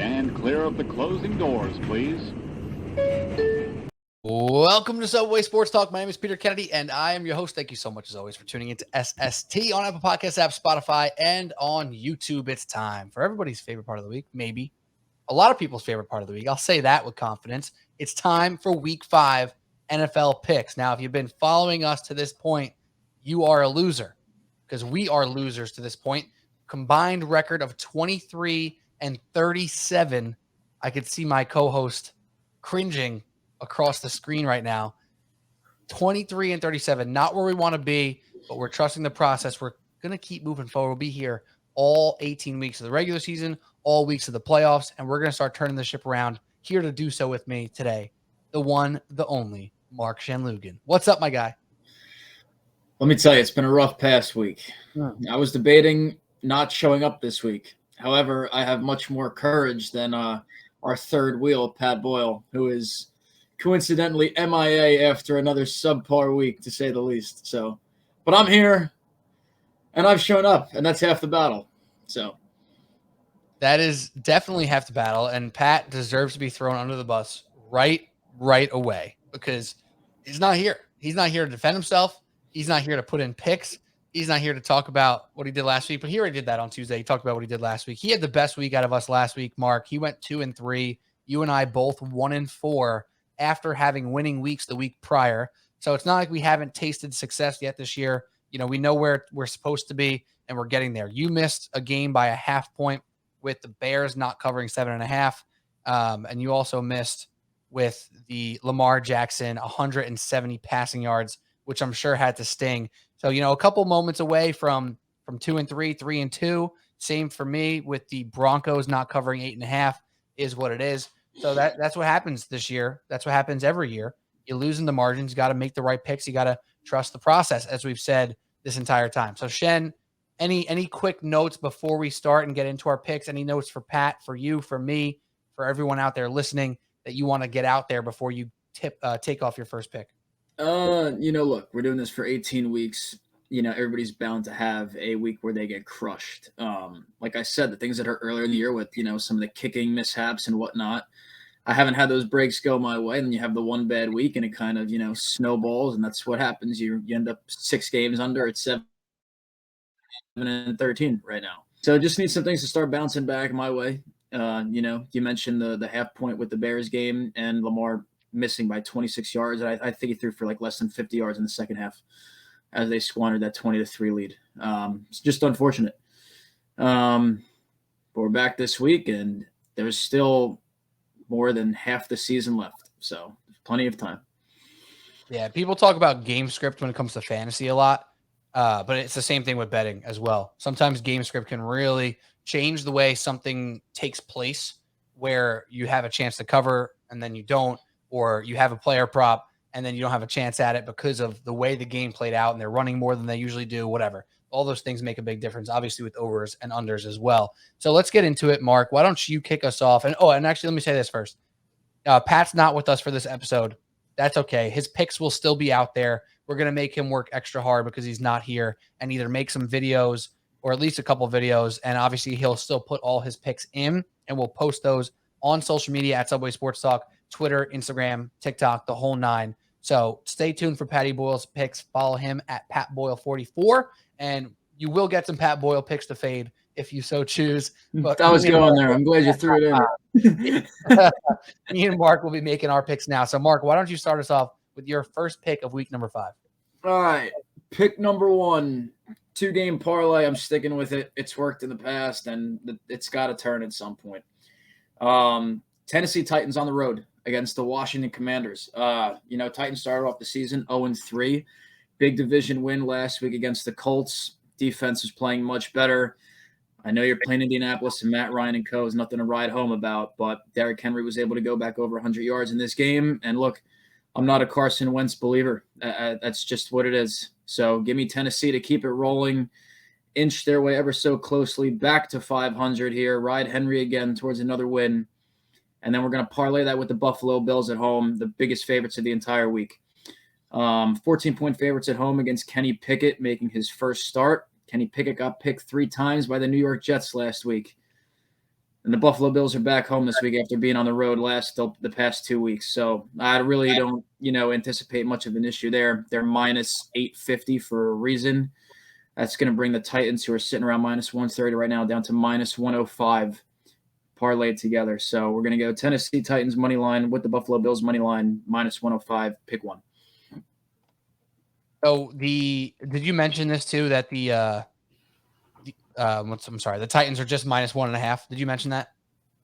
Stand clear of the closing doors, please. Welcome to Subway Sports Talk. My name is Peter Kennedy, and I am your host. Thank you so much, as always, for tuning into SST on Apple Podcasts app, Spotify, and on YouTube. It's time for everybody's favorite part of the week, maybe a lot of people's favorite part of the week. I'll say that with confidence. It's time for Week 5 NFL picks. Now, if you've been following us to this point, you are a loser because we are losers to this point. Combined record of 23-37. I could see my co-host cringing across the screen right now. 23-37, not where we want to be, but we're trusting the process. We're going to keep moving forward. We'll be here all 18 weeks of the regular season, all weeks of the playoffs, and we're going to start turning the ship around. Here to do so with me today, the one, the only, Mark Shenloogian. What's up, my guy? Let me tell you, it's been a rough past week. I was debating not showing up this week. However, I have much more courage than our third wheel, Pat Boyle, who is coincidentally MIA after another subpar week, to say the least. So, but I'm here, and I've shown up, and that's half the battle. So that is definitely half the battle, and Pat deserves to be thrown under the bus right away because he's not here. He's not here to defend himself. He's not here to put in picks. He's not here to talk about what he did last week, but he already did that on Tuesday. He talked about what he did last week. He had the best week out of us last week, Mark. He went 2-3. You and I both 1-4 after having winning weeks the week prior. So it's not like we haven't tasted success yet this year. You know, we know where we're supposed to be, and we're getting there. You missed a game by a half point with the Bears not covering 7.5. And you also missed with the Lamar Jackson 170 passing yards, which I'm sure had to sting. So, you know, a couple moments away from 2-3, 3-2. Same for me with the Broncos not covering 8.5 is what it is. So that's what happens this year. That's what happens every year. You lose in the margins. You got to make the right picks. You got to trust the process, as we've said this entire time. So, Shen, any quick notes before we start and get into our picks? Any notes for Pat, for you, for me, for everyone out there listening that you want to get out there before you take off your first pick? Look, we're doing this for 18 weeks. You know, everybody's bound to have a week where they get crushed. Like I said, the things that hurt earlier in the year with, you know, some of the kicking mishaps and whatnot, I haven't had those breaks go my way. And then you have the one bad week and it kind of, you know, snowballs, and that's what happens. You end up 6 games under at 7-13 right now. So just need some things to start bouncing back my way. You mentioned the half point with the Bears game and Lamar missing by 26 yards. And I think he threw for like less than 50 yards in the second half as they squandered that 20-3 lead. It's just unfortunate. But we're back this week, and there's still more than half the season left. So plenty of time. Yeah, people talk about game script when it comes to fantasy a lot, but it's the same thing with betting as well. Sometimes game script can really change the way something takes place, where you have a chance to cover and then you don't, or you have a player prop and then you don't have a chance at it because of the way the game played out and they're running more than they usually do, whatever. All those things make a big difference, obviously, with overs and unders as well. So let's get into it, Mark. Why don't you kick us off? And actually, let me say this first. Pat's not with us for this episode. That's okay. His picks will still be out there. We're going to make him work extra hard because he's not here, and either make some videos or at least a couple videos. And obviously, he'll still put all his picks in, and we'll post those on social media at Subway Sports Talk, Twitter, Instagram, TikTok, the whole 9. So stay tuned for Patty Boyle's picks. Follow him at Pat Boyle 44, and you will get some Pat Boyle picks to fade if you so choose. But I was going there. I'm glad you threw it in. Me and Mark will be making our picks now. So, Mark, why don't you start us off with your first pick of week number 5? All right. Pick number 1, 2-game parlay. I'm sticking with it. It's worked in the past, and it's got to turn at some point. Tennessee Titans on the road against the Washington Commanders. Titans started off the season 0-3. Big division win last week against the Colts. Defense is playing much better. I know you're playing Indianapolis, and Matt Ryan and co. is nothing to ride home about, but Derrick Henry was able to go back over 100 yards in this game. And look, I'm not a Carson Wentz believer. That's just what it is. So give me Tennessee to keep it rolling, inch their way ever so closely back to 500 here, ride Henry again towards another win. And then we're going to parlay that with the Buffalo Bills at home, the biggest favorites of the entire week. 14-point favorites at home against Kenny Pickett, making his first start. Kenny Pickett got picked 3 times by the New York Jets last week. And the Buffalo Bills are back home this week after being on the road the past 2 weeks. So I really don't, anticipate much of an issue there. They're minus 850 for a reason. That's going to bring the Titans, who are sitting around minus 130 right now, down to minus 105 parlayed together. So we're going to go Tennessee Titans money line with the Buffalo Bills money line minus 105. Pick one. So did you mention this too, that the Titans are just minus 1.5? Did you mention that?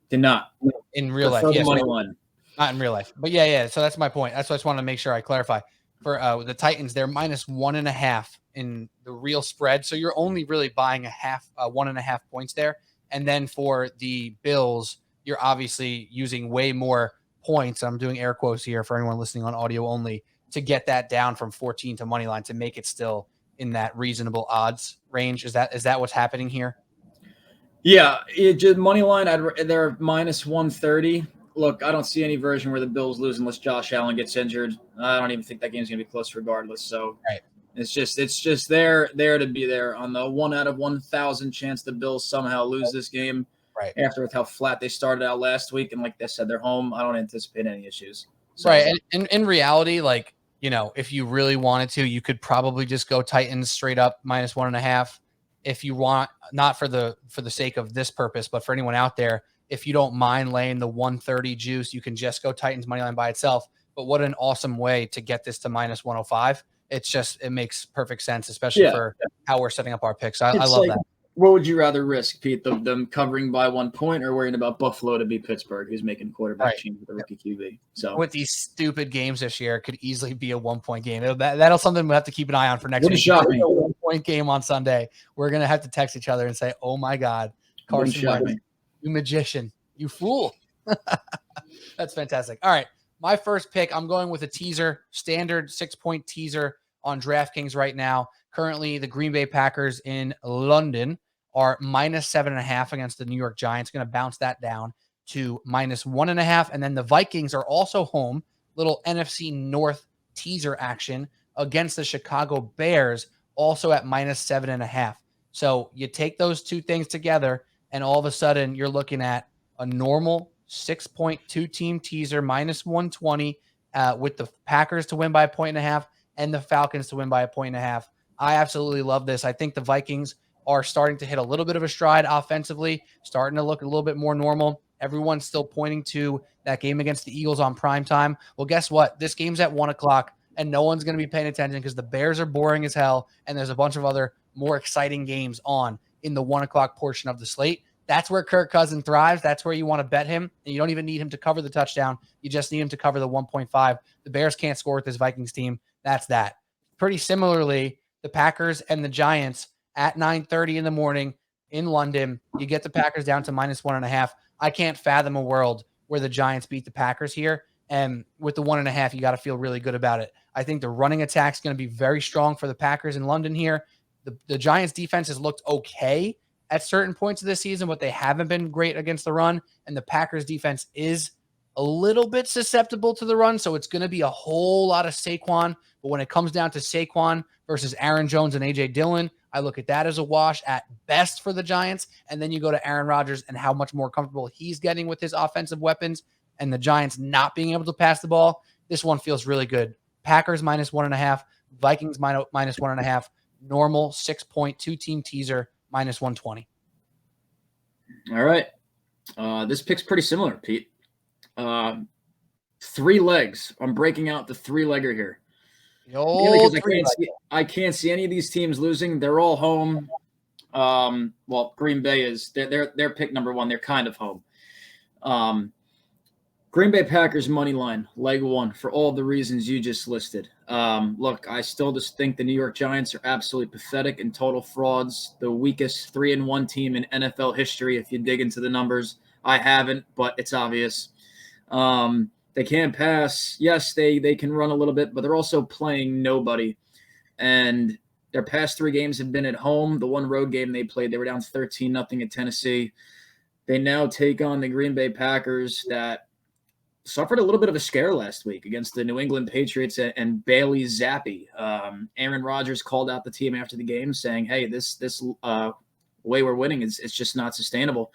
Did not. In real life, yes. Money line. Not in real life, but yeah. So that's my point. That's why I just wanted to make sure I clarify. For the Titans, they're minus 1.5 in the real spread. So you're only really buying 1.5 points there. And then for the Bills, you're obviously using way more points. I'm doing air quotes here for anyone listening on audio only, to get that down from 14 to money line to make it still in that reasonable odds range. Is that what's happening here? Yeah, just money line. They're minus 130. Look, I don't see any version where the Bills lose unless Josh Allen gets injured. I don't even think that game's going to be close regardless. So right. It's just there to be there on the 1 out of 1,000 chance the Bills somehow lose this game. Right. After with how flat they started out last week, and like they said, they're home. I don't anticipate any issues. So, right. And in reality, like, if you really wanted to, you could probably just go Titans straight up minus 1.5. If you want, not for the sake of this purpose, but for anyone out there, if you don't mind laying the 130 juice, you can just go Titans money line by itself. But what an awesome way to get this to minus 105. It makes perfect sense, especially for how we're setting up our picks. I love that. What would you rather risk, Pete? Them covering by 1 point, or worrying about Buffalo to beat Pittsburgh, who's making quarterback change with a rookie QB? So with these stupid games this year, it could easily be a 1 point game. That'll something we'll have to keep an eye on for next week. Shock me. A 1 point game on Sunday. We're gonna have to text each other and say, "Oh my God, Carson Wentz, you magician, you fool!" That's fantastic. All right, my first pick. I'm going with a teaser, standard 6-point teaser on DraftKings right now. Currently, the Green Bay Packers in London are minus 7.5 against the New York Giants. Going to bounce that down to minus 1.5. And then the Vikings are also home. Little NFC North teaser action against the Chicago Bears, also at minus 7.5. So you take those two things together, and all of a sudden you're looking at a normal 6-point 2-team teaser minus 120 with the Packers to win by 1.5 and the Falcons to win by 1.5. I absolutely love this. I think the Vikings are starting to hit a little bit of a stride offensively, starting to look a little bit more normal. Everyone's still pointing to that game against the Eagles on prime time. Well, guess what? This game's at 1 o'clock, and no one's going to be paying attention because the Bears are boring as hell, and there's a bunch of other more exciting games on in the 1 o'clock portion of the slate. That's where Kirk Cousins thrives. That's where you want to bet him, and you don't even need him to cover the touchdown. You just need him to cover the 1.5. The Bears can't score with this Vikings team. That's that. Pretty similarly, the Packers and the Giants at 9:30 in the morning in London. You get the Packers down to minus 1.5. I can't fathom a world where the Giants beat the Packers here. And with the 1.5, you got to feel really good about it. I think the running attack is going to be very strong for the Packers in London here. The Giants defense has looked okay at certain points of this season, but they haven't been great against the run. And the Packers defense is a little bit susceptible to the run. So it's going to be a whole lot of Saquon. But when it comes down to Saquon versus Aaron Jones and A.J. Dillon, I look at that as a wash at best for the Giants. And then you go to Aaron Rodgers and how much more comfortable he's getting with his offensive weapons and the Giants not being able to pass the ball. This one feels really good. Packers minus 1.5, Vikings minus 1.5, normal 6-point 2-team teaser minus 120. All right. This pick's pretty similar, Pete. 3 legs. I'm breaking out the 3-legger here. I can't see any of these teams losing. They're all home. Well, Green Bay is they're pick number 1. They're kind of home. Green Bay Packers money line, leg 1, for all the reasons you just listed. Look, I still just think the New York Giants are absolutely pathetic and total frauds. The weakest 3-1 team in NFL history. If you dig into the numbers, I haven't, but it's obvious. They can't pass. Yes, they can run a little bit, but they're also playing nobody. And their past 3 games have been at home. The one road game they played, they were down 13-0 at Tennessee. They now take on the Green Bay Packers that suffered a little bit of a scare last week against the New England Patriots and Bailey Zappi. Aaron Rodgers called out the team after the game saying, hey, this way we're winning is it's just not sustainable.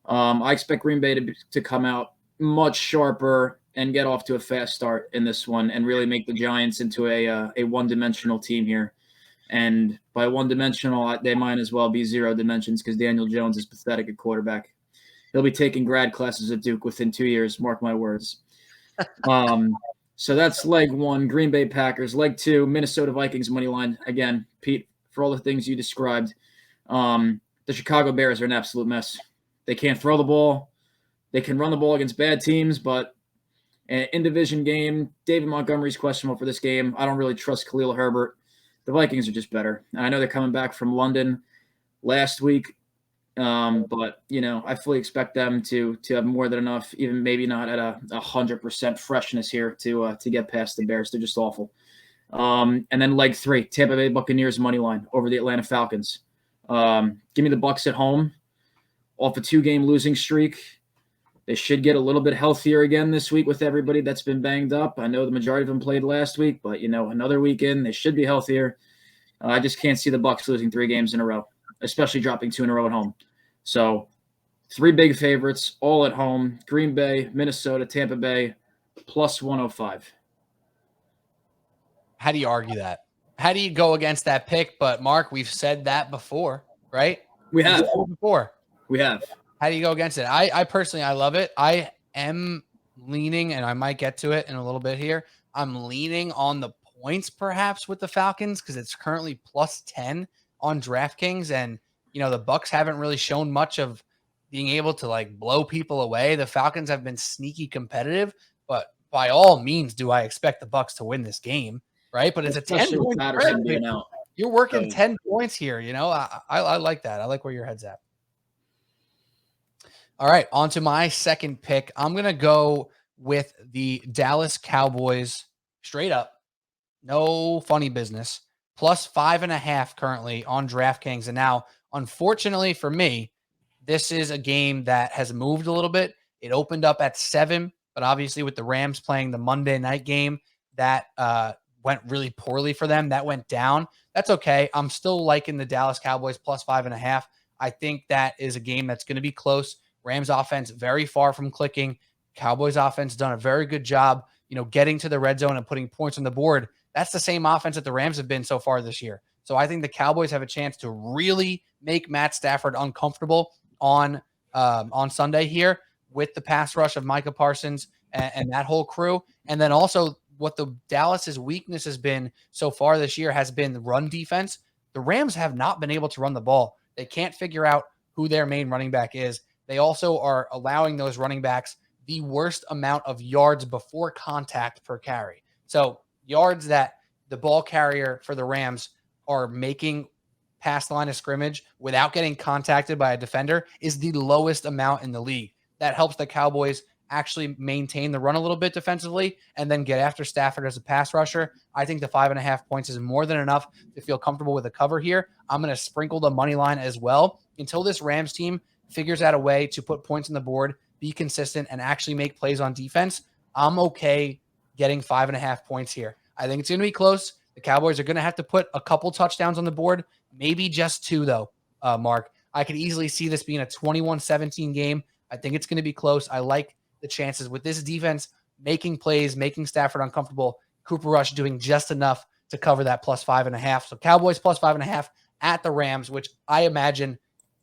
I expect Green Bay to come out much sharper and get off to a fast start in this one and really make the Giants into a one-dimensional team here. And by one-dimensional, they might as well be zero dimensions because Daniel Jones is pathetic at quarterback. He'll be taking grad classes at Duke within 2 years, mark my words. So that's leg one, Green Bay Packers. Leg two, Minnesota Vikings money line. Again, Pete, for all the things you described, the Chicago Bears are an absolute mess. They can't throw the ball. They can run the ball against bad teams, but in division game, David Montgomery's questionable for this game. I don't really trust Khalil Herbert. The Vikings are just better. I know they're coming back from London last week, but I fully expect them to have more than enough, even maybe not at 100% freshness here to get past the Bears. They're just awful. And then leg three, Tampa Bay Buccaneers money line over the Atlanta Falcons. Give me the Bucs at home. Off a 2-game losing streak. They should get a little bit healthier again this week with everybody that's been banged up. I know the majority of them played last week, but, another weekend, they should be healthier. I just can't see the Bucs losing 3 games in a row, especially dropping 2 in a row at home. So 3 big favorites, all at home, Green Bay, Minnesota, Tampa Bay, plus 105. How do you argue that? How do you go against that pick? But, Mark, we've said that before, right? We have. Before. We have. How do you go against it? I personally, I love it. I am leaning, and I might get to it in a little bit here. I'm leaning on the points perhaps with the Falcons because it's currently plus 10 on DraftKings. And, the Bucs haven't really shown much of being able to blow people away. The Falcons have been sneaky competitive, but by all means, do I expect the Bucs to win this game, right? But it's a 10-point spread. You're working 10 points here. I like that. I like where your head's at. All right, on to my second pick. I'm going to go with the Dallas Cowboys straight up. No funny business. Plus 5.5 currently on DraftKings. And now, unfortunately for me, this is a game that has moved a little bit. It opened up at 7, but obviously with the Rams playing the Monday night game, that went really poorly for them. That went down. That's okay. I'm still liking the Dallas Cowboys plus 5.5. I think that is a game that's going to be close. Rams offense very far from clicking. Cowboys offense done a very good job, getting to the red zone and putting points on the board. That's the same offense that the Rams have been so far this year. So I think the Cowboys have a chance to really make Matt Stafford uncomfortable on Sunday here with the pass rush of Micah Parsons and that whole crew. And then also what the Dallas's weakness has been so far this year has been the run defense. The Rams have not been able to run the ball. They can't figure out who their main running back is. They also are allowing those running backs the worst amount of yards before contact per carry. So yards that the ball carrier for the Rams are making past line of scrimmage without getting contacted by a defender is the lowest amount in the league. That helps the Cowboys actually maintain the run a little bit defensively and then get after Stafford as a pass rusher. I think the 5.5 points is more than enough to feel comfortable with a cover here. I'm going to sprinkle the money line as well until this Rams team figures out a way to put points on the board, be consistent, and actually make plays on defense. I'm okay getting 5.5 points here. I think it's going to be close. The Cowboys are going to have to put a couple touchdowns on the board, maybe just 2, though, Mark. I could easily see this being a 21-17 game. I think it's going to be close. I like the chances with this defense making plays, making Stafford uncomfortable, Cooper Rush doing just enough to cover that plus 5.5. So Cowboys plus 5.5 at the Rams, which I imagine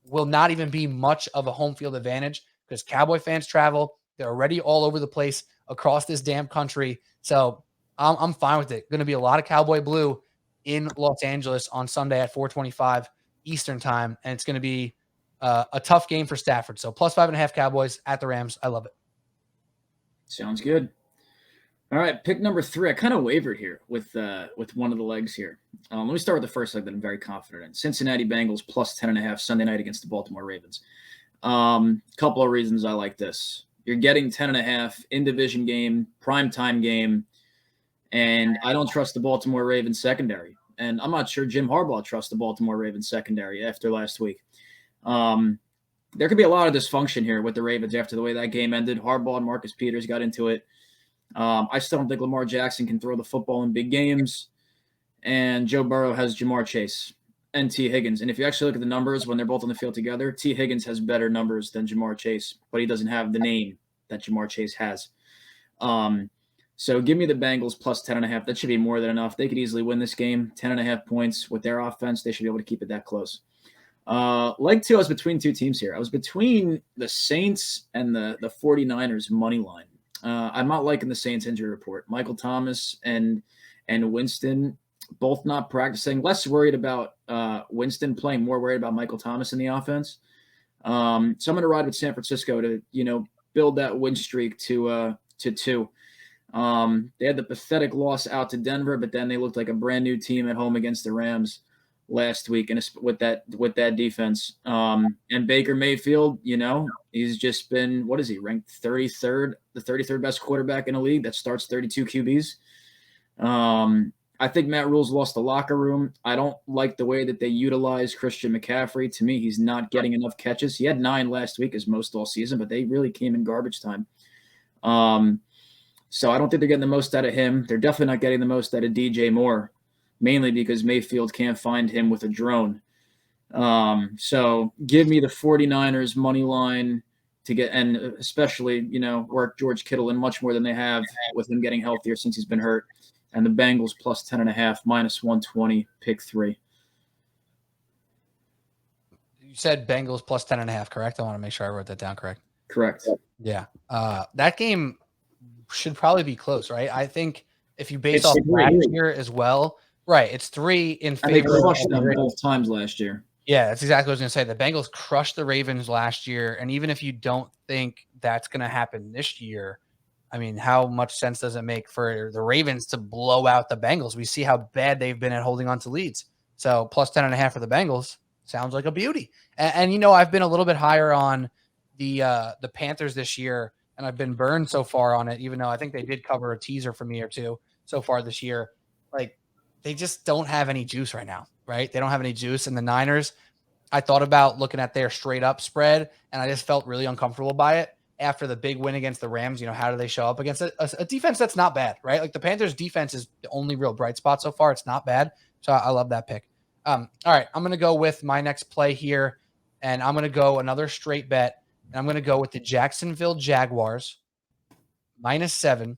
will not even be much of a home field advantage because Cowboy fans travel. They're already all over the place across this damn country. So I'm fine with it. Going to be a lot of Cowboy blue in Los Angeles on Sunday at 4:25 Eastern time. And it's going to be a tough game for Stafford. So plus 5.5 Cowboys at the Rams. I love it. Sounds good. All right, pick number 3. I kind of wavered here with one of the legs here. Let me start with the first leg that I'm very confident in. Cincinnati Bengals plus 10.5 Sunday night against the Baltimore Ravens. Couple of reasons I like this. You're getting 10.5 in division game, primetime game, and I don't trust the Baltimore Ravens secondary. And I'm not sure Jim Harbaugh trusts the Baltimore Ravens secondary after last week. There could be a lot of dysfunction here with the Ravens after the way that game ended. Harbaugh and Marcus Peters got into it. I still don't think Lamar Jackson can throw the football in big games. And Joe Burrow has Jamar Chase. and T. Higgins. And if you actually look at the numbers when they're both on the field together, T. Higgins has better numbers than Jamar Chase, but he doesn't have the name that Jamar Chase has. So give me the Bengals plus 10.5. That should be more than enough. They could easily win this game. 10.5 points with their offense. They should be able to keep it that close. Leg 2, I was between two teams here. I was between the Saints and the 49ers money line. I'm not liking the Saints injury report. Michael Thomas and Winston both not practicing. Less worried about Winston playing, more worried about Michael Thomas in the offense. So I'm going to ride with San Francisco to build that win streak to 2. They had the pathetic loss out to Denver, but then they looked like a brand new team at home against the Rams last week, and with that defense. And Baker Mayfield, he's just been, what is he, ranked 33rd, the 33rd best quarterback in the league that starts 32 QBs. I think Matt Rule's lost the locker room. I don't like the way that they utilize Christian McCaffrey. To me, he's not getting enough catches. He had 9 last week, as most all season, but they really came in garbage time. So I don't think they're getting the most out of him. They're definitely not getting the most out of DJ Moore, mainly because Mayfield can't find him with a drone. So give me the 49ers money line to get, and especially, work George Kittle in much more than they have with him getting healthier since he's been hurt. And the Bengals plus 10.5, minus 120, pick 3. You said Bengals plus 10.5, correct? I want to make sure I wrote that down correct. Correct. Yeah. That game should probably be close, right? I think if you base off last year as well, right? It's 3 in favor. And they crushed them both times last year. Yeah, that's exactly what I was going to say. The Bengals crushed the Ravens last year, and even if you don't think that's going to happen this year, I mean, how much sense does it make for the Ravens to blow out the Bengals? We see how bad they've been at holding on to leads. So plus 10.5 for the Bengals sounds like a beauty. And I've been a little bit higher on the Panthers this year, and I've been burned so far on it, even though I think they did cover a teaser for me or two so far this year. Like, they just don't have any juice right now, right? They don't have any juice. And the Niners, I thought about looking at their straight up spread, and I just felt really uncomfortable by it after the big win against the Rams. How do they show up against a defense that's not bad, right? Like, the Panthers defense is the only real bright spot so far. It's not bad. So I love that pick. All right, I'm going to go with my next play here, and I'm going to go another straight bet. And I'm going to go with the Jacksonville Jaguars minus 7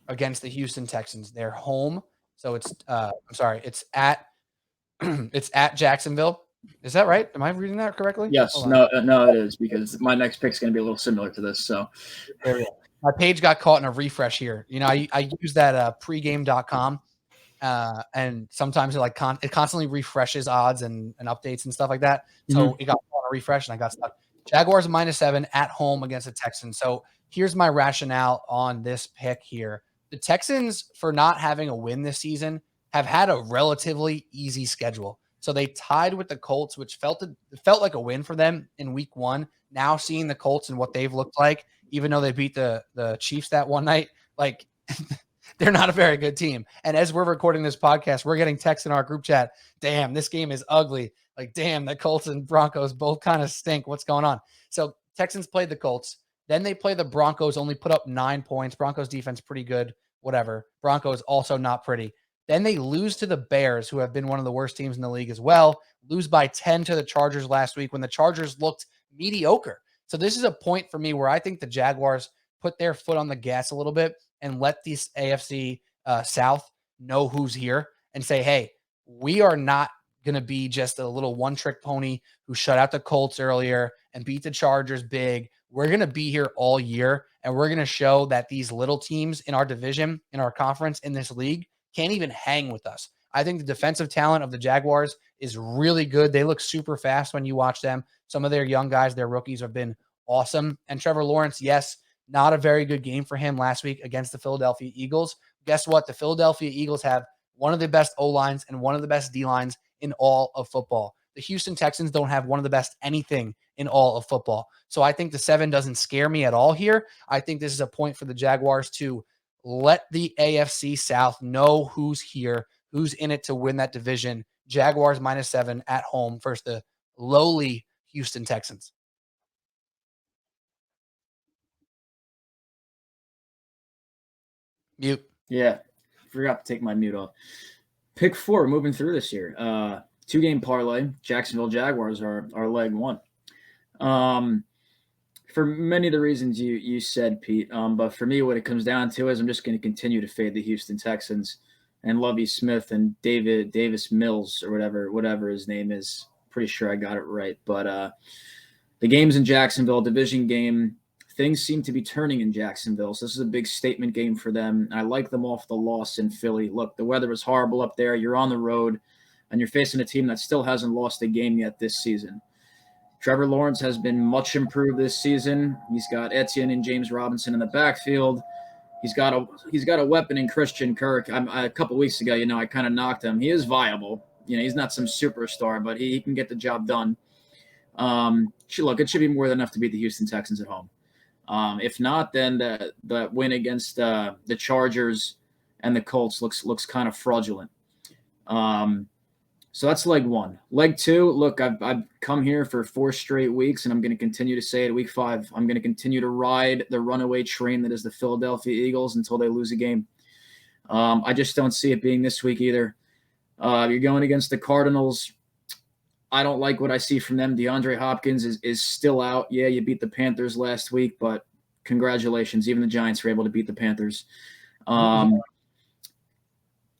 against the Houston Texans. They're home. So it's it's at it's at Jacksonville. Is that right? Am I reading that correctly? Yes. No, it is, because my next pick is going to be a little similar to this. So there we go. My page got caught in a refresh here. I use that pregame.com, and sometimes it constantly refreshes odds and updates and stuff like that. So it got caught in a refresh and I got stuck. Jaguars minus 7 at home against the Texans. So here's my rationale on this pick here. The Texans, for not having a win this season, have had a relatively easy schedule. So they tied with the Colts, which felt like a win for them in week 1. Now seeing the Colts and what they've looked like, even though they beat the Chiefs that one night, like they're not a very good team. And as we're recording this podcast, we're getting texts in our group chat. Damn, this game is ugly. Like, damn, the Colts and Broncos both kind of stink. What's going on? So Texans played the Colts. Then they play the Broncos, only put up 9 points. Broncos defense pretty good, whatever. Broncos also not pretty. Then they lose to the Bears, who have been one of the worst teams in the league as well. Lose by 10 to the Chargers last week when the Chargers looked mediocre. So this is a point for me where I think the Jaguars put their foot on the gas a little bit and let these AFC South know who's here and say, hey, we are not going to be just a little one-trick pony who shut out the Colts earlier and beat the Chargers big. We're going to be here all year, and we're going to show that these little teams in our division, in our conference, in this league can't even hang with us. I think the defensive talent of the Jaguars is really good. They look super fast when you watch them. Some of their young guys, their rookies, have been awesome. And Trevor Lawrence, yes, not a very good game for him last week against the Philadelphia Eagles. Guess what? The Philadelphia Eagles have one of the best O-lines and one of the best D-lines in all of football. The Houston Texans don't have one of the best anything in all of football. So I think the 7 doesn't scare me at all here. I think this is a point for the Jaguars to let the AFC South know who's here, who's in it to win that division. Jaguars minus 7 at home versus the lowly Houston Texans. Mute. Yeah, forgot to take my mute off. Pick 4, moving through this year. 2-game parlay. Jacksonville Jaguars are leg one. For many of the reasons you said, Pete. But for me, what it comes down to is I'm just going to continue to fade the Houston Texans and Lovie Smith and Davis Mills or whatever his name is. Pretty sure I got it right. But the game's in Jacksonville, division game. Things seem to be turning in Jacksonville. So this is a big statement game for them. I like them off the loss in Philly. Look, the weather was horrible up there. You're on the road, and you're facing a team that still hasn't lost a game yet this season. Trevor Lawrence has been much improved this season. He's got Etienne and James Robinson in the backfield. He's got a weapon in Christian Kirk. A couple weeks ago, I kind of knocked him. He is viable. He's not some superstar, but he can get the job done. It should be more than enough to beat the Houston Texans at home. If not, then the win against the Chargers and the Colts looks kind of fraudulent. So that's leg one. Leg two, look, I've come here for 4 straight weeks, and I'm going to continue to say it. Week 5, I'm going to continue to ride the runaway train that is the Philadelphia Eagles until they lose a game. I just don't see it being this week either. You're going against the Cardinals. I don't like what I see from them. DeAndre Hopkins is still out. Yeah, you beat the Panthers last week, but congratulations. Even the Giants were able to beat the Panthers.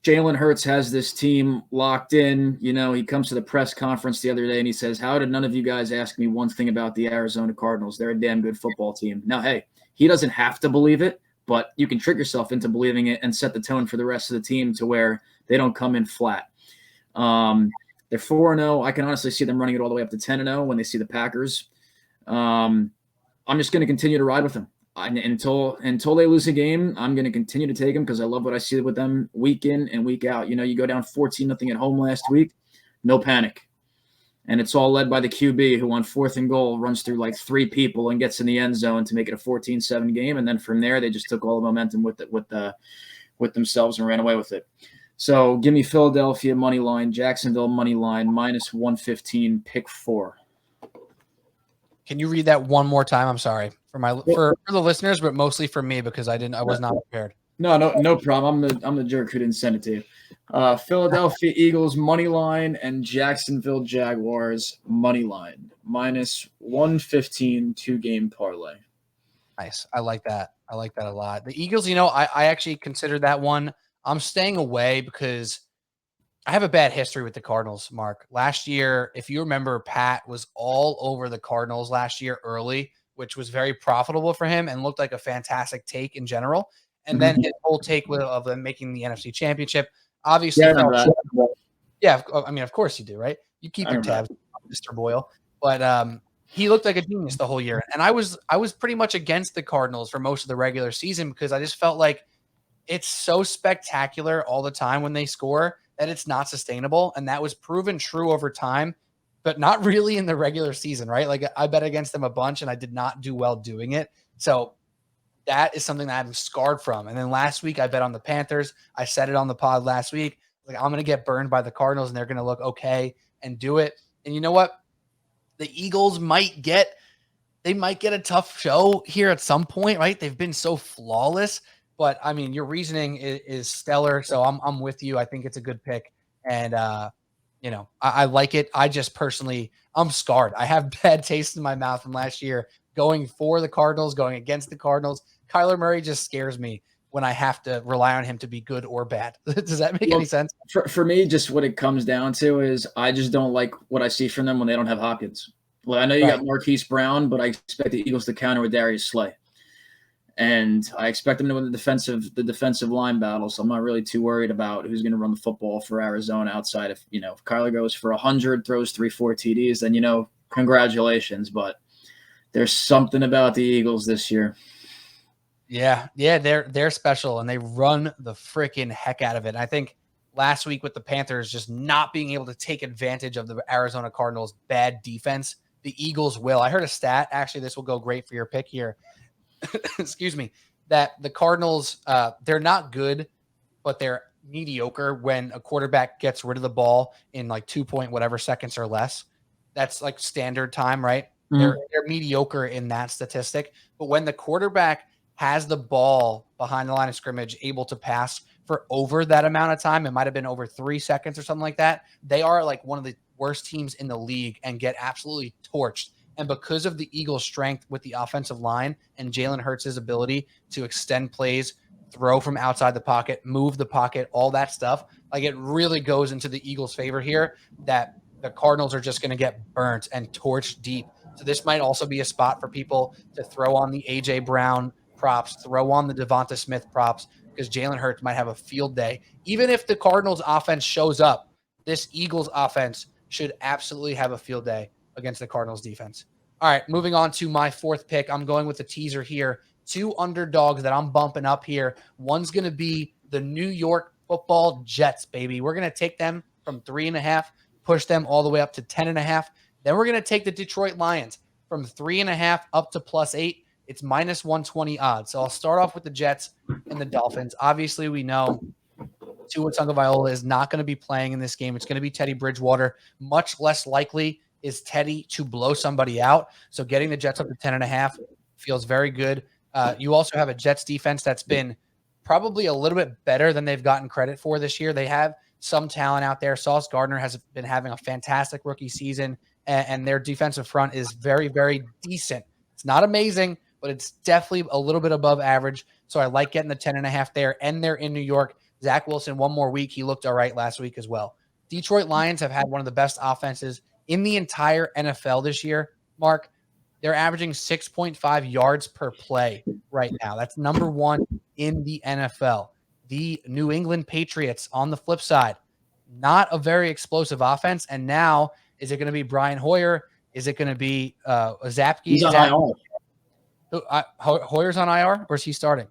Jalen Hurts has this team locked in. He comes to the press conference the other day and he says, how did none of you guys ask me one thing about the Arizona Cardinals? They're a damn good football team. Now, hey, he doesn't have to believe it, but you can trick yourself into believing it and set the tone for the rest of the team to where they don't come in flat. They're 4-0. I can honestly see them running it all the way up to 10-0 when they see the Packers. I'm just going to continue to ride with them. Until they lose a game, I'm going to continue to take them because I love what I see with them week in and week out. You go down 14-0 at home last week, no panic. And it's all led by the QB who on 4th and goal runs through like 3 people and gets in the end zone to make it a 14-7 game. And then from there, they just took all the momentum with themselves and ran away with it. So give me Philadelphia money line, Jacksonville money line, -115, pick 4. Can you read that one more time? I'm sorry for the listeners, but mostly for me because I was not prepared. No problem. I'm the jerk who didn't send it to you. Philadelphia Eagles money line and Jacksonville Jaguars money line, -115, 2-game parlay. Nice. I like that. I like that a lot. The Eagles, I actually considered that one. I'm staying away because I have a bad history with the Cardinals, Mark. Last year, if you remember, Pat was all over the Cardinals last year early, which was very profitable for him and looked like a fantastic take in general. And then his whole take of them making the NFC Championship, obviously. Yeah, I mean, of course you do, right? You keep your tabs, Mr. Boyle. But he looked like a genius the whole year. And I was pretty much against the Cardinals for most of the regular season because I just felt like it's so spectacular all the time when they score that it's not sustainable. And that was proven true over time, but not really in the regular season, right? Like I bet against them a bunch and I did not do well doing it. So that is something that I'm scarred from. And then last week I bet on the Panthers. I said it on the pod last week. Like I'm going to get burned by the Cardinals and they're going to look okay and do it. And you know what? The Eagles might get a tough show here at some point, right? They've been so flawless. But, I mean, your reasoning is stellar, so I'm with you. I think it's a good pick, and, I like it. I just personally – I'm scarred. I have bad taste in my mouth from last year going for the Cardinals, going against the Cardinals. Kyler Murray just scares me when I have to rely on him to be good or bad. Does that make any sense? For me, just what it comes down to is I just don't like what I see from them when they don't have Hopkins. Well, I know you got Marquise Brown, but I expect the Eagles to counter with Darius Slay. And I expect them to win the defensive line battle, so I'm not really too worried about who's going to run the football for Arizona outside of, if Kyler goes for 100, throws 3-4 TDs, then, congratulations. But there's something about the Eagles this year. Yeah, they're special, and they run the freaking heck out of it. And I think last week with the Panthers just not being able to take advantage of the Arizona Cardinals' bad defense, the Eagles will. I heard a stat, actually, this will go great for your pick here. Excuse me, that the Cardinals, they're not good, but they're mediocre when a quarterback gets rid of the ball in like 2 seconds or less. That's like standard time, right? Mm-hmm. They're mediocre in that statistic. But when the quarterback has the ball behind the line of scrimmage, able to pass for for over that amount of time. It might have been over 3 seconds or something like that. They are like one of the worst teams in the league and get absolutely torched. And because of the Eagles' strength with the offensive line and Jalen Hurts' ability to extend plays, throw from outside the pocket, move the pocket, all that stuff, like it really goes into the Eagles' favor here that the Cardinals are just going to get burnt and torched deep. So this might also be a spot for people to throw on the A.J. Brown props, throw on the Devonta Smith props, because Jalen Hurts might have a field day. Even if the Cardinals offense shows up, this Eagles offense should absolutely have a field day against the Cardinals defense. All right, moving on to my fourth pick. I'm going with the teaser here. 2 underdogs that I'm bumping up here. One's going to be the New York Football Jets, baby. We're going to take them from 3.5, push them all the way up to 10.5. Then we're going to take the Detroit Lions from 3.5 up to +8. It's -120 odds. So I'll start off with the Jets and the Dolphins. Obviously, we know Tua Tagovailoa is not going to be playing in this game. It's going to be Teddy Bridgewater. Much less likely is Teddy to blow somebody out. So getting the Jets up to 10.5 feels very good. You also have a Jets defense that's been probably a little bit better than they've gotten credit for this year. They have some talent out there. Sauce Gardner has been having a fantastic rookie season, and their defensive front is very, very decent. It's not amazing, but it's definitely a little bit above average. So I like getting the 10.5 there, and they're in New York. Zach Wilson, one more week. He looked all right last week as well. Detroit Lions have had one of the best offenses in the entire NFL this year, Mark. They're averaging 6.5 yards per play right now. That's number 1 in the NFL. The New England Patriots, on the flip side, not a very explosive offense. And now, is it going to be Brian Hoyer? Is it going to be Zapke? He's on IR. Hoyer's on IR, or is he starting?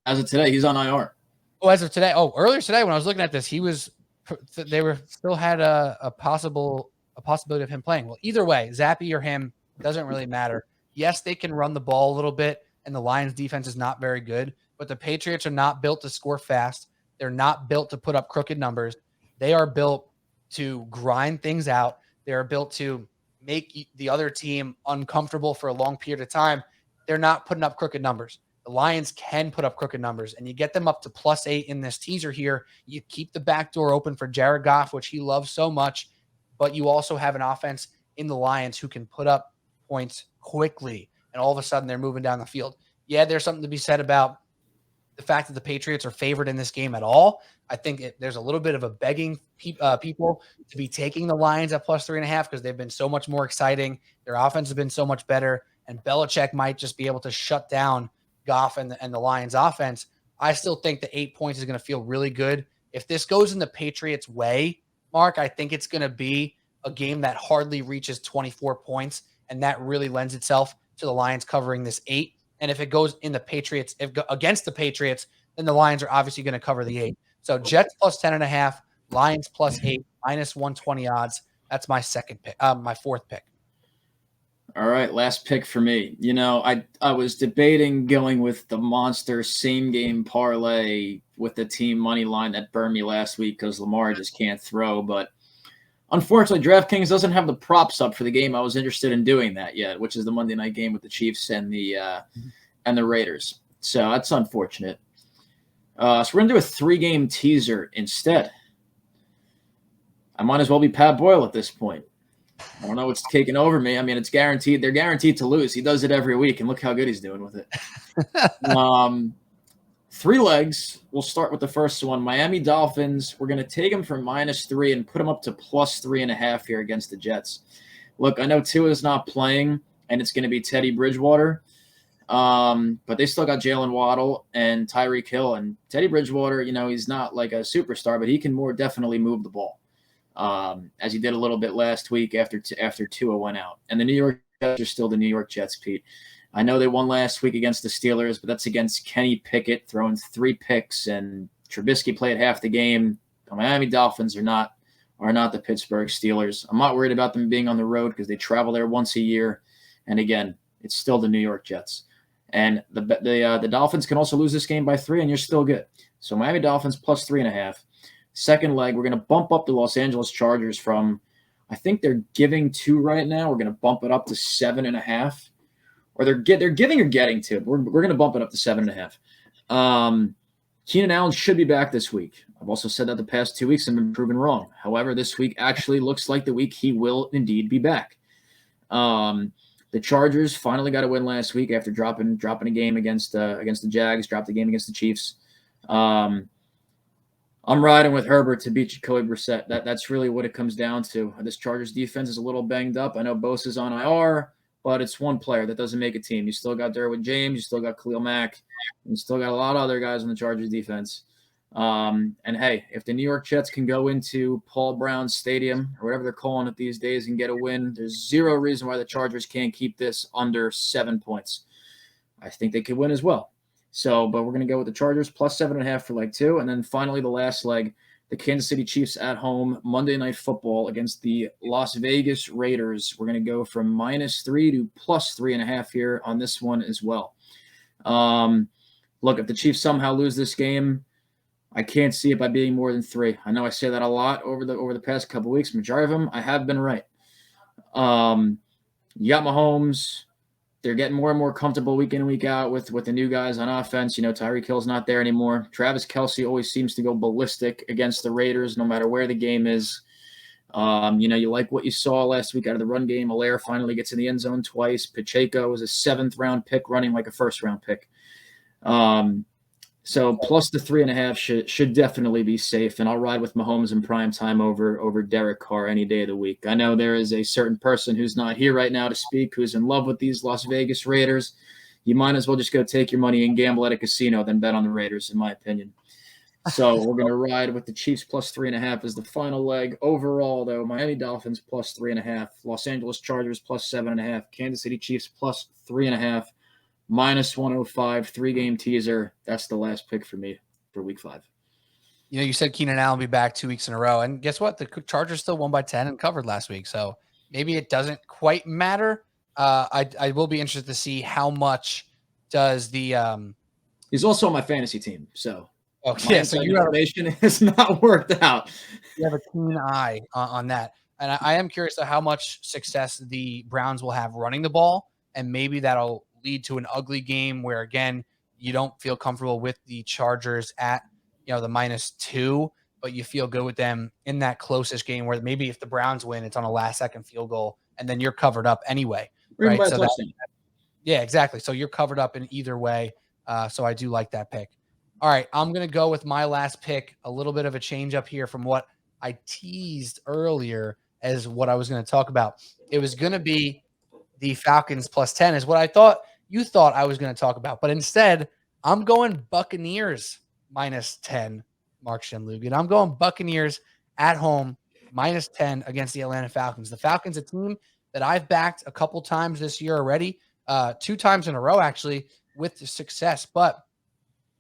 As of today, he's on IR. Oh, as of today. Oh, earlier today when I was looking at this, they were still had a possibility of him playing. Well, either way, Zappe or him, doesn't really matter. Yes, they can run the ball a little bit, and the Lions defense is not very good, but the Patriots are not built to score fast. They're not built to put up crooked numbers. They are built to grind things out. They're built to make the other team uncomfortable for a long period of time. They're not putting up crooked numbers. The Lions can put up crooked numbers, and you get them up to +8 in this teaser here. You keep the back door open for Jared Goff, which he loves so much, but you also have an offense in the Lions who can put up points quickly, and all of a sudden they're moving down the field. Yeah, there's something to be said about the fact that the Patriots are favored in this game at all. I think there's a little bit of a begging people to be taking the Lions at +3.5 because they've been so much more exciting. Their offense has been so much better, and Belichick might just be able to shut down Goff and the Lions offense. I still think the 8 points is going to feel really good. If this goes in the Patriots' way, Mark, I think it's going to be a game that hardly reaches 24 points, and that really lends itself to the Lions covering this 8. And if it goes in the Patriots, against the Patriots, then the Lions are obviously going to cover the 8. So Jets +10.5, Lions +8, -120 odds. That's my my fourth pick. All right, last pick for me. You know, I was debating going with the monster same game parlay with the team money line that burned me last week because Lamar just can't throw. But unfortunately, DraftKings doesn't have the props up for the game I was interested in doing that yet, which is the Monday night game with the Chiefs and the Raiders. So that's unfortunate. So we're going to do a 3-game teaser instead. I might as well be Pat Boyle at this point. I don't know what's taking over me. I mean, it's guaranteed. They're guaranteed to lose. He does it every week, and look how good he's doing with it. 3 legs. We'll start with the first one. Miami Dolphins. We're going to take them from -3 and put them up to +3.5 here against the Jets. Look, I know Tua is not playing, and it's going to be Teddy Bridgewater. But they still got Jalen Waddle and Tyreek Hill. And Teddy Bridgewater, you know, he's not like a superstar, but he can more definitely move the ball. As he did a little bit last week after Tua went out. And the New York Jets are still the New York Jets, Pete. I know they won last week against the Steelers, but that's against Kenny Pickett throwing 3 picks, and Trubisky played half the game. The Miami Dolphins are not the Pittsburgh Steelers. I'm not worried about them being on the road because they travel there once a year. And again, it's still the New York Jets. And the Dolphins can also lose this game by 3, and you're still good. So Miami Dolphins +3.5. Second leg, we're going to bump up the Los Angeles Chargers from, I think they're giving 2 right now. We're going to bump it up to 7.5. Or they're giving or getting 2. We're going to bump it up to 7.5. Keenan Allen should be back this week. I've also said that the past 2 weeks have been proven wrong. However, this week actually looks like the week he will indeed be back. The Chargers finally got a win last week after dropping a game against the Jags, dropped a game against the Chiefs. I'm riding with Herbert to beat Jacoby Brissett. That's really what it comes down to. This Chargers defense is a little banged up. I know Bosa's on IR, but it's one player that doesn't make a team. You still got Derwin James, you still got Khalil Mack, and you still got a lot of other guys on the Chargers defense. And hey, if the New York Jets can go into Paul Brown Stadium or whatever they're calling it these days and get a win, there's zero reason why the Chargers can't keep this under 7 points. I think they could win as well. So, but we're going to go with the Chargers plus 7.5 for leg 2. And then finally, the last leg, the Kansas City Chiefs at home, Monday Night Football against the Las Vegas Raiders. We're going to go from -3 to plus 3.5 here on this one as well. Look, if the Chiefs somehow lose this game, I can't see it by being more than 3. I know I say that a lot over the past couple of weeks. Majority of them, I have been right. You got Mahomes. They're getting more and more comfortable week in and week out with the new guys on offense. You know, Tyreek Hill's not there anymore. Travis Kelce always seems to go ballistic against the Raiders no matter where the game is. You like what you saw last week out of the run game. Allaire finally gets in the end zone twice. Pacheco was a 7th-round pick running like a 1st-round pick. So plus the 3.5 should definitely be safe, and I'll ride with Mahomes in prime time over Derek Carr any day of the week. I know there is a certain person who's not here right now to speak who's in love with these Las Vegas Raiders. You might as well just go take your money and gamble at a casino than bet on the Raiders, in my opinion. So we're going to ride with the Chiefs plus 3.5 as the final leg. Overall, though, Miami Dolphins plus 3.5, Los Angeles Chargers plus 7.5, Kansas City Chiefs plus 3.5. -105, 3-game teaser. That's the last pick for me for week 5. You know, you said Keenan Allen will be back 2 weeks in a row. And guess what? The Chargers still won by 10 and covered last week. So maybe it doesn't quite matter. I will be interested to see how much does the He's also on my fantasy team. So so your information has not worked out. You have a keen eye on that. And I am curious to how much success the Browns will have running the ball. And maybe that'll lead to an ugly game where, again, you don't feel comfortable with the Chargers at, the -2, but you feel good with them in that closest game where maybe if the Browns win, it's on a last-second field goal, and then you're covered up anyway. Right? So yeah, exactly. So you're covered up in either way. So I do like that pick. All right, I'm going to go with my last pick, a little bit of a change up here from what I teased earlier as what I was going to talk about. It was going to be the Falcons plus 10 is what I thought you thought I was going to talk about. But instead, I'm going Buccaneers -10, Mark Shenloogian. I'm going Buccaneers at home -10 against the Atlanta Falcons. The Falcons, a team that I've backed a couple times this year already, 2 times in a row, actually, with success. But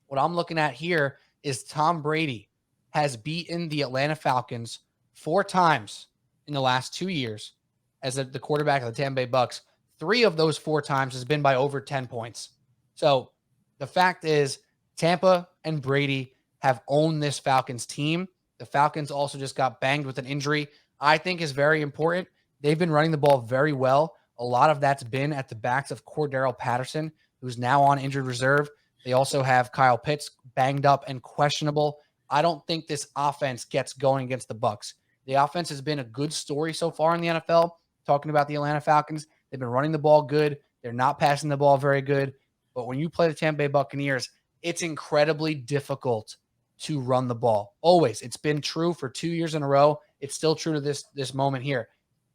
what I'm looking at here is Tom Brady has beaten the Atlanta Falcons 4 times in the last 2 years as the quarterback of the Tampa Bay Bucks. 3 of those 4 times has been by over 10 points. So the fact is Tampa and Brady have owned this Falcons team. The Falcons also just got banged with an injury I think is very important. They've been running the ball very well. A lot of that's been at the backs of Cordero Patterson, who's now on injured reserve. They also have Kyle Pitts banged up and questionable. I don't think this offense gets going against the Bucs. The offense has been a good story so far in the NFL. Talking about the Atlanta Falcons, they've been running the ball good. They're not passing the ball very good. But when you play the Tampa Bay Buccaneers, it's incredibly difficult to run the ball. Always. It's been true for 2 years in a row. It's still true to this moment here.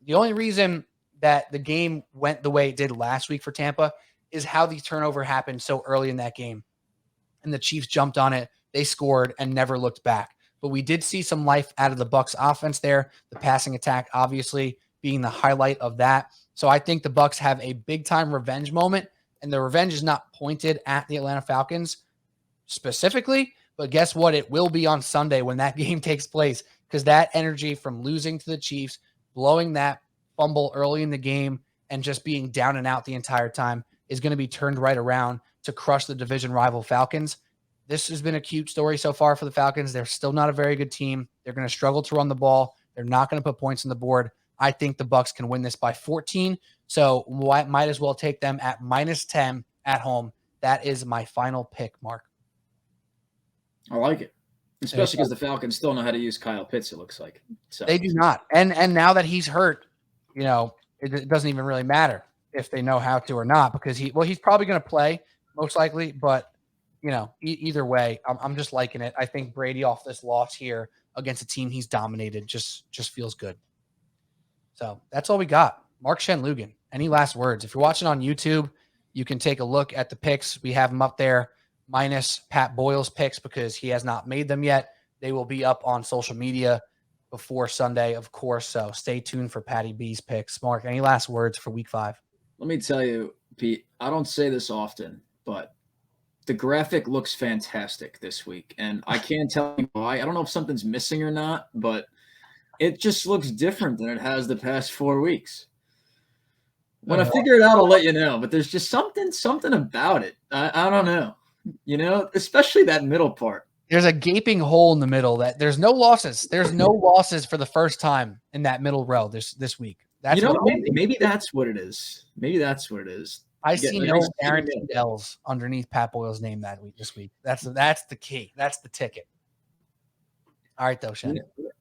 The only reason that the game went the way it did last week for Tampa is how the turnover happened so early in that game. And the Chiefs jumped on it. They scored and never looked back. But we did see some life out of the Bucs offense there. The passing attack, obviously, being the highlight of that. So I think the Bucs have a big-time revenge moment, and the revenge is not pointed at the Atlanta Falcons specifically, but guess what? It will be on Sunday when that game takes place, because that energy from losing to the Chiefs, blowing that fumble early in the game, and just being down and out the entire time is going to be turned right around to crush the division rival Falcons. This has been a cute story so far for the Falcons. They're still not a very good team. They're going to struggle to run the ball. They're not going to put points on the board. I think the Bucs can win this by 14, so might as well take them at -10 at home. That is my final pick, Mark. I like it, especially because the Falcons still know how to use Kyle Pitts. It looks like they do not, and now that he's hurt, it doesn't even really matter if they know how to or not, because he's probably going to play most likely, but either way, I'm just liking it. I think Brady off this loss here against a team he's dominated just feels good. So that's all we got. Mark Shenloogian, any last words? If you're watching on YouTube, you can take a look at the picks. We have them up there, minus Pat Boyle's picks because he has not made them yet. They will be up on social media before Sunday, of course. So stay tuned for Patty B's picks. Mark, any last words for week 5? Let me tell you, Pete, I don't say this often, but the graphic looks fantastic this week. And I can't tell you why. I don't know if something's missing or not, but it just looks different than it has the past 4 weeks. When I figure it out, I'll let you know. But there's just something about it. I don't know, especially that middle part. There's a gaping hole in the middle that there's no losses. There's no losses for the first time in that middle row this week. That's maybe that's what it is. Maybe that's what it is. I see no guaranteed L's underneath Pat Boyle's name this week. That's the key. That's the ticket. All right, though, Shen.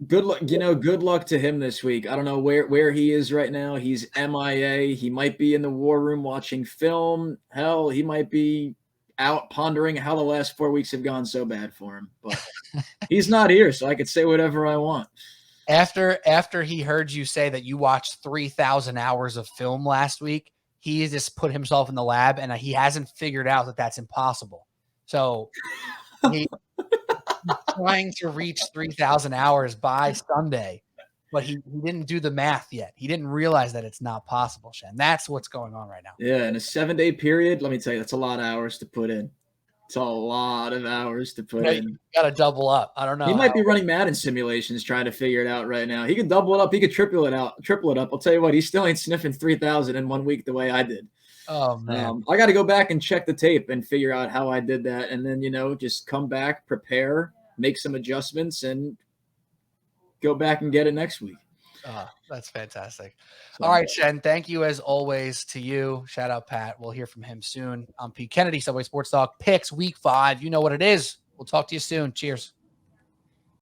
Good luck. Good luck to him this week. I don't know where he is right now. He's MIA. He might be in the war room watching film. Hell, he might be out pondering how the last 4 weeks have gone so bad for him. But he's not here, so I could say whatever I want. After he heard you say that you watched 3,000 hours of film last week, he just put himself in the lab, and he hasn't figured out that that's impossible. So he's trying to reach 3,000 hours by Sunday, but he didn't do the math yet. He didn't realize that it's not possible, Shen. That's what's going on right now. Yeah, in a 7-day period, let me tell you, that's a lot of hours to put in. It's a lot of hours to put in. You got to double up. I don't know. He might be running Madden simulations trying to figure it out right now. He could double it up. He could triple it up. I'll tell you what, he still ain't sniffing 3,000 in 1 week the way I did. Oh, man. I got to go back and check the tape and figure out how I did that. And then, just come back, prepare, make some adjustments, and go back and get it next week. Oh, that's fantastic. All right, Shen, thank you as always to you. Shout out, Pat. We'll hear from him soon. I'm Pete Kennedy, Subway Sports Talk. Picks week 5. You know what it is. We'll talk to you soon. Cheers.